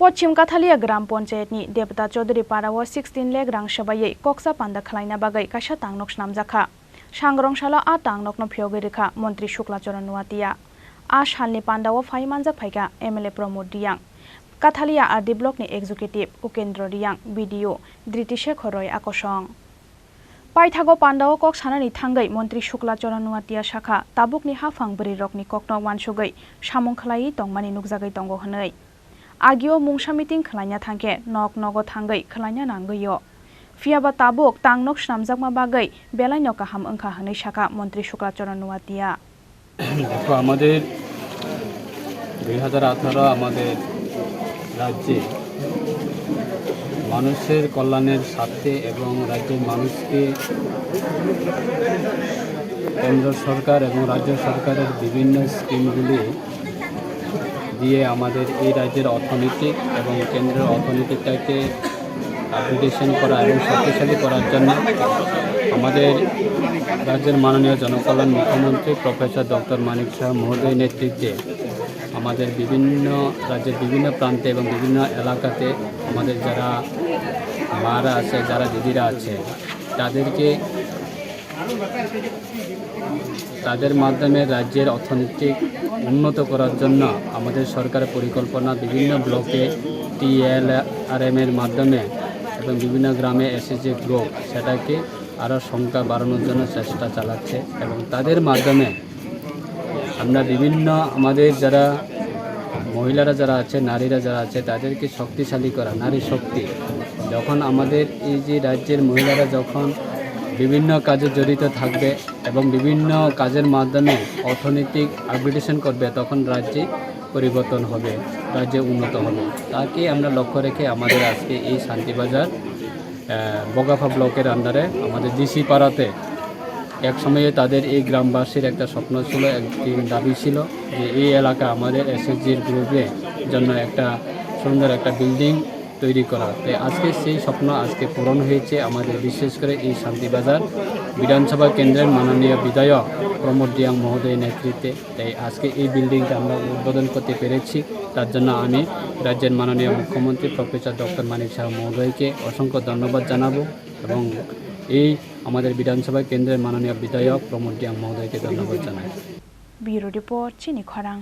पश्चिम काथालिया ग्राम पंचायत नि देवता चौधरी पाराव 16 लेख रां सबायै कक्सा पान्दा खलायना बागै कासा तांगनक स्नामजाखा सांग्रंशाला आ तांगनकनो फियोगेरेखा मंत्री शुक्लाचरण नुवातिया आ सालनि पान्दाव फाइमानजा फाइका एमएलए प्रमोद रियां काथालिया आरडी ब्लक नि एक्जिक्यूटिव उकेन्द्र रियां बीडीओ धृतिशेखर रय आकसं पाइथागो पान्दाव कक सानानि थांगै मंत्री शुक्लाचरण नुवातिया शाखा ताबुकनि हाफां बरि रकनि ककनो वानसुगै सामुं खलायि तंमानि नुकजागै तंगो हनै आगियो मुंसा मिटिं खलायना थांके नक नगो थांगै खलायना नांगैयो फियाबा ताबुक तांनक स्नामजाकमा बागै बेलायनो काहाम ओंखा हनै शाखा मंत्री शुक्लाचरण नुवातिया देखो আমাদের 2018 আমাদের রাজ্যে মানুষের কল্যাণের স্বার্থে এবং রাজ্যের মানুষকে কেন্দ্র সরকার এবং রাজ্য সরকারের বিভিন্ন স্কিমগুলি দিয়ে আমাদের এই রাজ্যের অর্থনৈতিক এবং কেন্দ্রের অর্থনীতিটাকে আপগ্রেডেশন করা এবং শক্তিশালী করার জন্য আমাদের রাজ্যের মাননীয় জনকল্যাণ মুখ্যমন্ত্রী প্রফেসর ডক্টর মানিক সাহা মহোদয়ের নেতৃত্বে আমাদের বিভিন্ন রাজ্যের বিভিন্ন প্রান্তে এবং বিভিন্ন এলাকাতে আমাদের যারা মারা আছে যারা দিদিরা আছে তাদের মাধ্যমে রাজ্যের অর্থনৈতিক উন্নত করার জন্য আমাদের সরকারের পরিকল্পনা বিভিন্ন ব্লকে TLRM এর মাধ্যমে এবং বিভিন্ন গ্রামে এসএসজি গ্রুপ সেটাকে আরও সংখ্যা বাড়ানোর জন্য চেষ্টা চালাচ্ছে এবং তাদের মাধ্যমে আমরা বিভিন্ন আমাদের যারা মহিলারা যারা আছে নারীরা যারা আছে তাদেরকে শক্তিশালী করা নারী শক্তি যখন আমাদের এই যে রাজ্যের মহিলারা যখন বিভিন্ন কাজে জড়িত থাকবে এবং বিভিন্ন কাজের মাধ্যমে অর্থনৈতিক আপগ্রেডেশন করবে তখন রাজ্যে পরিবর্তন হবে রাজ্যে উন্নত হবে তাকে আমরা লক্ষ্য রেখে আমাদের আজকে এই শান্তিবাজার বগাফা ব্লকের আন্ডারে আমাদের ডিসি পাড়াতে এক সময়ে তাদের এই গ্রামবাসীর একটা স্বপ্ন ছিল একটি দাবি ছিল যে এই এলাকা আমাদের এসএসজির গ্রুপের জন্য একটা সুন্দর একটা বিল্ডিং তৈরি করা তাই আজকে সেই স্বপ্ন আজকে পূরণ হয়েছে আমাদের বিশেষ করে এই শান্তিবাজার বিধানসভা কেন্দ্রের মাননীয় বিধায়ক প্রমোদ রিয়াং মহোদয়ের নেতৃত্বে তাই আজকে এই বিল্ডিংটা আমরা উদ্বোধন করতে পেরেছি তার জন্য আমি রাজ্যের মাননীয় মুখ্যমন্ত্রী প্রফেসর ডক্টর মানিক সাহা মহোদয়কে অসংখ্য ধন্যবাদ জানাবো এবং এই আমাদের বিধানসভা কেন্দ্রের মাননীয় বিধায়ক প্রমোদ রিয়াং মহোদয়কে ধন্যবাদ জানাই। ব্যুরো রিপোর্ট চিনি খরাং।